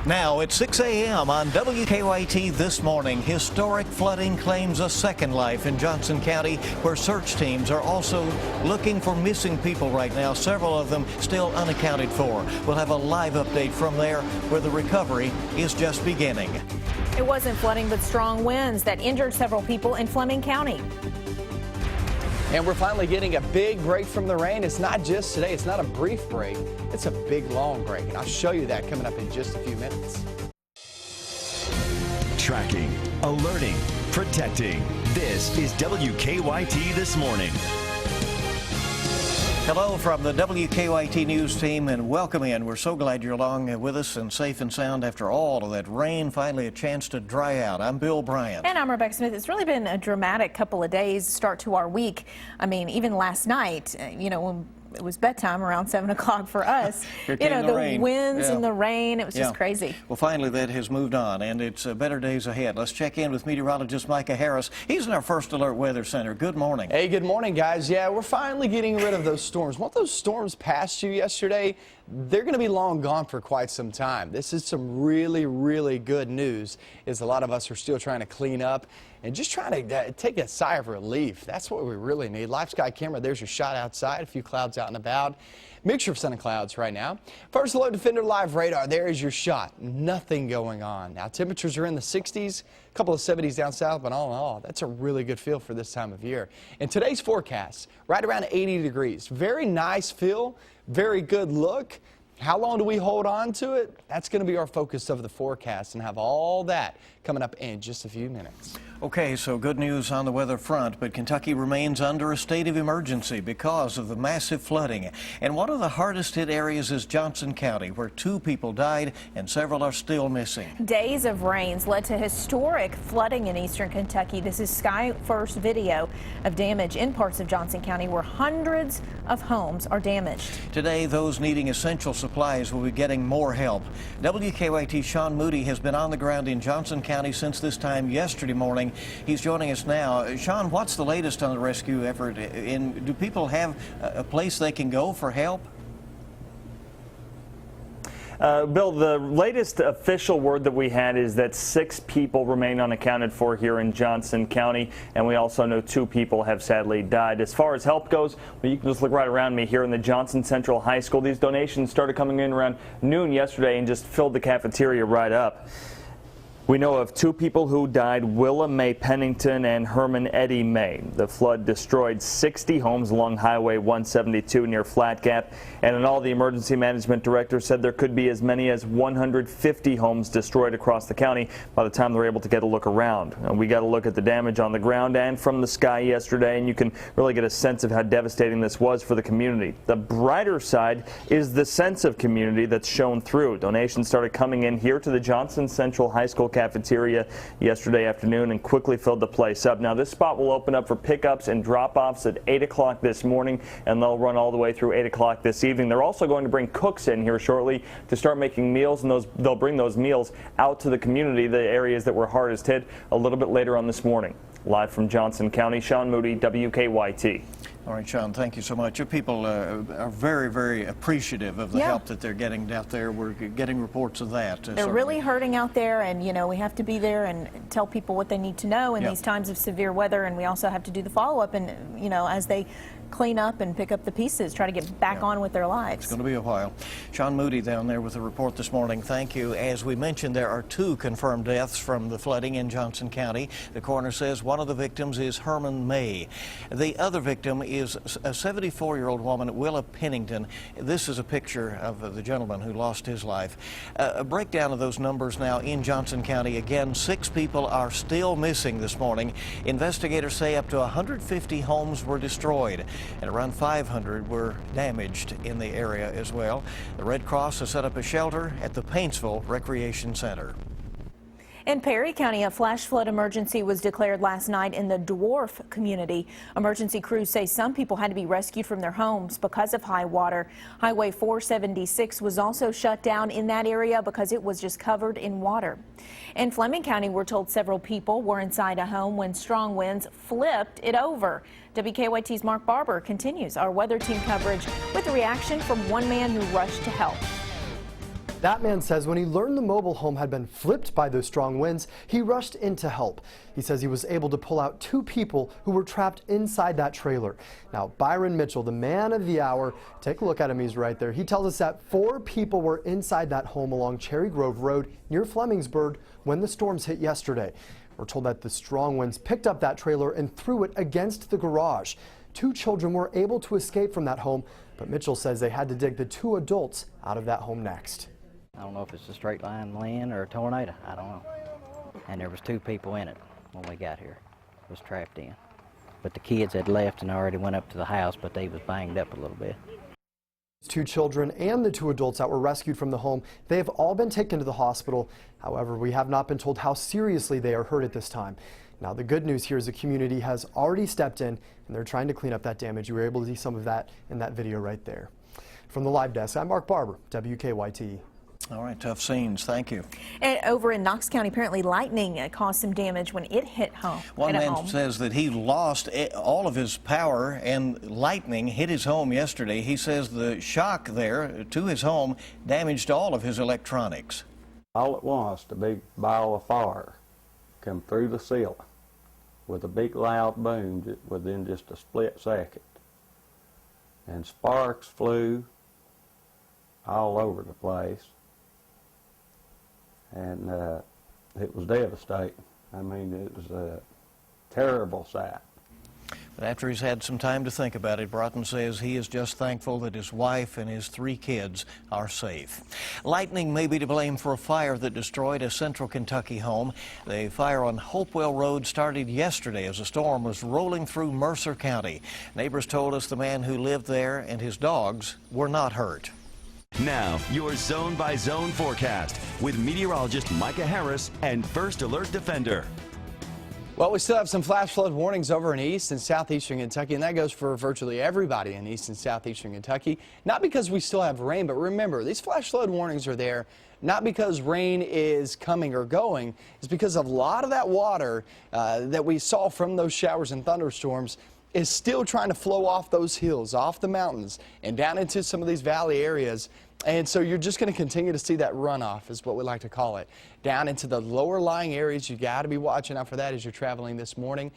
Now it's 6 a.m. on WKYT this morning. Historic flooding claims a second life in Johnson County, where search teams are also looking for missing people right now, several of them still unaccounted for. We'll have a live update from there, where the recovery is just beginning. It wasn't flooding, but strong winds that injured several people in Fleming County. And we're finally getting a big break from the rain. It's not just today. It's not a brief break. It's a big, long break. And I'll show you that coming up in just a few minutes. Tracking, alerting, protecting. This is WKYT This Morning. Hello from the WKYT News team and welcome in. We're so glad you're along with us and safe and sound after all of that rain. Finally a chance to dry out. I'm Bill Bryant. And I'm Rebecca Smith. It's really been a dramatic couple of days start to our week. I mean, even last night, when it was bedtime around 7 o'clock for us. The winds and the rain, it was just crazy. Well, finally that has moved on and it's better days ahead. Let's check in with meteorologist Micah Harris. He's in our First Alert Weather Center. Good morning. Hey, good morning, guys. Yeah, we're finally getting rid of those storms. Once those storms passed you yesterday, they're going to be long gone for quite some time. This is some really, really good news, as a lot of us are still trying to clean up and just trying to take a sigh of relief. That's what we really need. Live sky camera, there's your shot outside. A few clouds out and about. Mixture of sun and clouds right now. First Alert Defender live radar, there is your shot. Nothing going on. Now temperatures are in the 60s, a couple of 70s down south, but all in all, that's a really good feel for this time of year. And today's forecast, right around 80 degrees. Very nice feel, very good look. How long do we hold on to it? That's going to be our focus of the forecast, and have all that coming up in just a few minutes. Okay, so good news on the weather front, but Kentucky remains under a state of emergency because of the massive flooding. And one of the hardest hit areas is Johnson County, where 2 people died and several are still missing. Days of rains led to historic flooding in eastern Kentucky. This is Sky First video of damage in parts of Johnson County where hundreds of homes are damaged. Today, those needing essential supplies will be getting more help. WKYT Sean Moody has been on the ground in Johnson County since this time yesterday morning. He's joining us now. Sean, what's the latest on the rescue effort? Do people have a place they can go for help? Bill, the latest official word that we had is that 6 people remain unaccounted for here in Johnson County, and we also know 2 people have sadly died. As far as help goes, well, you can just look right around me here in the Johnson Central High School. These donations started coming in around noon yesterday and just filled the cafeteria right up. We know of 2 people who died, Willa Mae Pennington and Herman Eddie May. The flood destroyed 60 homes along Highway 172 near Flat Gap, and in all, the emergency management director said there could be as many as 150 homes destroyed across the county by the time they're able to get a look around. And we got a look at the damage on the ground and from the sky yesterday, and you can really get a sense of how devastating this was for the community. The brighter side is the sense of community that's shown through. Donations started coming in here to the Johnson Central High School cafeteria yesterday afternoon and quickly filled the place up. Now this spot will open up for pickups and drop-offs at 8 o'clock this morning, and they'll run all the way through 8 o'clock this evening. They're also going to bring cooks in here shortly to start making meals, and they'll bring those meals out to the community, the areas that were hardest hit, a little bit later on this morning. Live from Johnson County, Sean Moody, WKYT. All right, Sean, thank you so much. Your people are very, very appreciative of the help that they're getting out there. We're getting reports of that. They're really hurting out there, and we have to be there and tell people what they need to know in these times of severe weather, and we also have to do the follow-up and as they clean up and pick up the pieces, try to get back on with their lives. It's going to be a while. Sean Moody down there with a report this morning. Thank you. As we mentioned, there are 2 confirmed deaths from the flooding in Johnson County. The coroner says one of the victims is Herman May. The other victim is a 74-year-old woman, Willa Pennington. This is a picture of the gentleman who lost his life. A breakdown of those numbers now in Johnson County. Again, 6 people are still missing this morning. Investigators say up to 150 homes were destroyed, and around 500 were damaged in the area as well. The Red Cross has set up a shelter at the Paintsville Recreation Center. In Perry County, a flash flood emergency was declared last night in the Dwarf community. Emergency crews say some people had to be rescued from their homes because of high water. Highway 476 was also shut down in that area because it was just covered in water. In Fleming County, we're told several people were inside a home when strong winds flipped it over. WKYT's Mark Barber continues our weather team coverage with a reaction from one man who rushed to help. That man says when he learned the mobile home had been flipped by those strong winds, he rushed in to help. He says he was able to pull out 2 people who were trapped inside that trailer. Now, Byron Mitchell, the man of the hour, take a look at him, he's right there. He tells us that 4 people were inside that home along Cherry Grove Road near Flemingsburg when the storms hit yesterday. We're told that the strong winds picked up that trailer and threw it against the garage. 2 children were able to escape from that home, but Mitchell says they had to dig the 2 adults out of that home next. I don't know if it's a straight line land or a tornado. I don't know. And there was 2 people in it when we got here. Was trapped in. But the kids had left and already went up to the house, but they was banged up a little bit. 2 children and the 2 adults that were rescued from the home, they have all been taken to the hospital. However, we have not been told how seriously they are hurt at this time. Now, the good news here is the community has already stepped in and they're trying to clean up that damage. You were able to see some of that in that video right there. From the live desk, I'm Mark Barber, WKYT. All right, tough scenes. Thank you. And over in Knox County, apparently lightning caused some damage when it hit home. One man says that he lost all of his power and lightning hit his home yesterday. He says the shock there to his home damaged all of his electronics. All at once, the big ball of fire come through the ceiling with a big loud boom within just a split second. And sparks flew all over the place. And it was devastating. I mean, it was a terrible sight. But after he's had some time to think about it, Broughton says he is just thankful that his wife and his 3 kids are safe. Lightning may be to blame for a fire that destroyed a central Kentucky home. The fire on Hopewell Road started yesterday as a storm was rolling through Mercer County. Neighbors told us the man who lived there and his dogs were not hurt. Now, your zone-by-zone forecast with meteorologist Micah Harris and First Alert Defender. Well, we still have some flash flood warnings over in east and southeastern Kentucky, and that goes for virtually everybody in east and southeastern Kentucky. Not because we still have rain, but remember, these flash flood warnings are there not because rain is coming or going. It's because a lot of that water that we saw from those showers and thunderstorms is still trying to flow off those hills, off the mountains, and down into some of these valley areas. And so you're just going to continue to see that runoff, is what we like to call it, down into the lower lying areas. You got to be watching out for that as you're traveling this morning.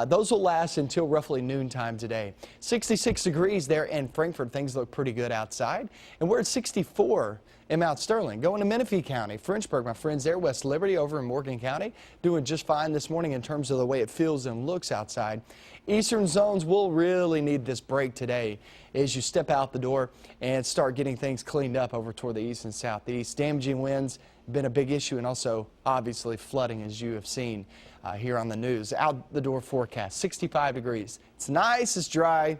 Those will last until roughly noontime today. 66 degrees there in Frankfort. Things look pretty good outside. And we're at 64 in Mount Sterling. Going to Menifee County, Frenchburg, my friends there, West Liberty over in Morgan County, doing just fine this morning in terms of the way it feels and looks outside. Eastern zones will really need this break today as you step out the door and start getting things cleaned up over toward the east and southeast. Damaging winds been a big issue, and also obviously flooding, as you have seen here on the news. Out the door forecast, 65 degrees. It's nice, it's dry.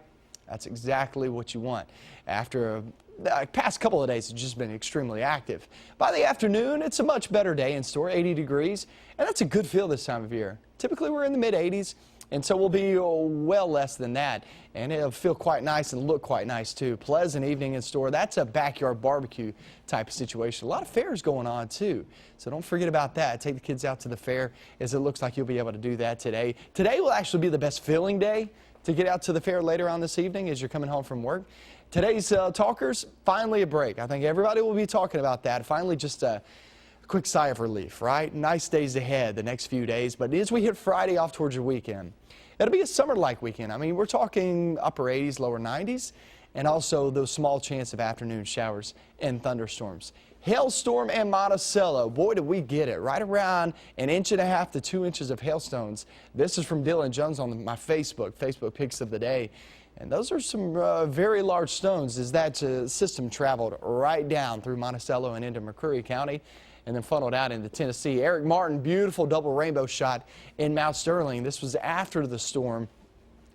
That's exactly what you want. After the past couple of days, it's just been extremely active. By the afternoon, it's a much better day in store, 80 degrees, and that's a good feel this time of year. Typically, we're in the mid-80s. And so we'll be well less than that, and it'll feel quite nice and look quite nice too. Pleasant evening in store. That's a backyard barbecue type of situation. A lot of fairs going on too, so don't forget about that. Take the kids out to the fair, as it looks like you'll be able to do that today. Today will actually be the best feeling day to get out to the fair later on this evening as you're coming home from work. Today's talkers, finally a break. I think everybody will be talking about that. Finally, just a quick sigh of relief, right? Nice days ahead the next few days, but as we hit Friday off towards your weekend, it'll be a summer-like weekend. I mean, we're talking upper 80s, lower 90s, and also those small chance of afternoon showers and thunderstorms. Hailstorm and Monticello, boy, did we get it. Right around 1.5 inches to 2 inches of hailstones. This is from Dylan Jones on my Facebook pics of the day. And those are some very large stones as that system traveled right down through Monticello and into McCreary County, and then funneled out into Tennessee. Eric Martin, beautiful double rainbow shot in Mount Sterling. This was after the storm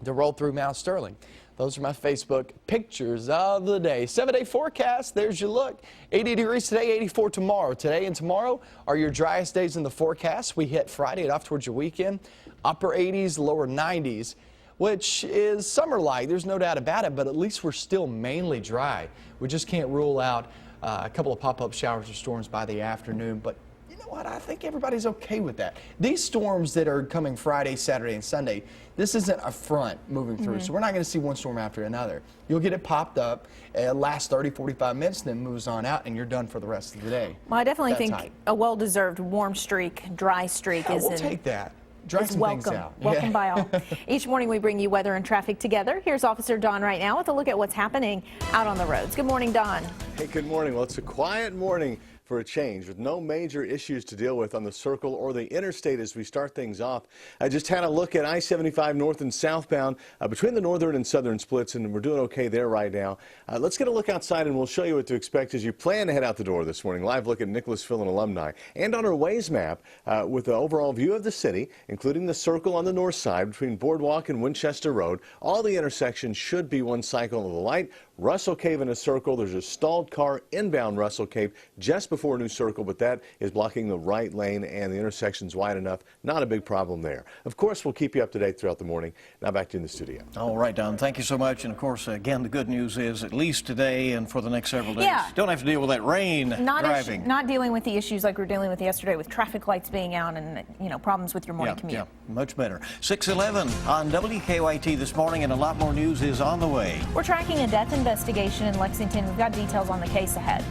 that rolled through Mount Sterling. Those are my Facebook pictures of the day. 7-day forecast, there's your look. 80 degrees today, 84 tomorrow. Today and tomorrow are your driest days in the forecast. We hit Friday and off towards your weekend. Upper 80s, lower 90s, which is summer-like. There's no doubt about it, but at least we're still mainly dry. We just can't rule out a couple of pop-up showers or storms by the afternoon, but you know what? I think everybody's okay with that. These storms that are coming Friday, Saturday, and Sunday, this isn't a front moving through, so we're not going to see one storm after another. You'll get it popped up, it lasts 30, 45 minutes, then moves on out, and you're done for the rest of the day. Well, I definitely That think tight. a well-deserved warm streak, dry streak Yeah, is we'll take that. Dry some things welcome. out. Welcome Yeah. by all. Each morning we bring you weather and traffic together. Here's Officer Don right now with a look at what's happening out on the roads. Good morning, Don. Hey, good morning. Well, it's a quiet morning for a change with no major issues to deal with on the circle or the interstate as we start things off. I just had a look at I-75 north and southbound between the northern and southern splits, and we're doing okay there right now. Let's get a look outside and we'll show you what to expect as you plan to head out the door this morning. Live look at Nicholasville and alumni, and on our Waze map with the overall view of the city, including the circle on the north side between Boardwalk and Winchester Road. All the intersections should be one cycle of the light. Russell Cave in a circle. There's a stalled car inbound Russell Cave just before New Circle, but that is blocking the right lane and the intersection's wide enough. Not a big problem there. Of course, we'll keep you up to date throughout the morning. Now back to you in the studio. All right, Don, thank you so much. And of course, again, the good news is at least today and for the next several days, Yeah. don't have to deal with that rain driving. Not dealing with the issues like we were dealing with yesterday with traffic lights being out and, problems with your morning commute. Yeah, much better. 6:11 on WKYT this morning, and a lot more news is on the way. We're tracking a death investigation in Lexington. We've got details on the case ahead.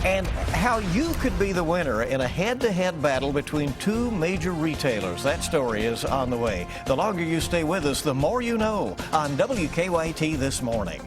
And how you could be the winner in a head-to-head battle between two major retailers. That story is on the way. The longer you stay with us, the more you know on WKYT this morning.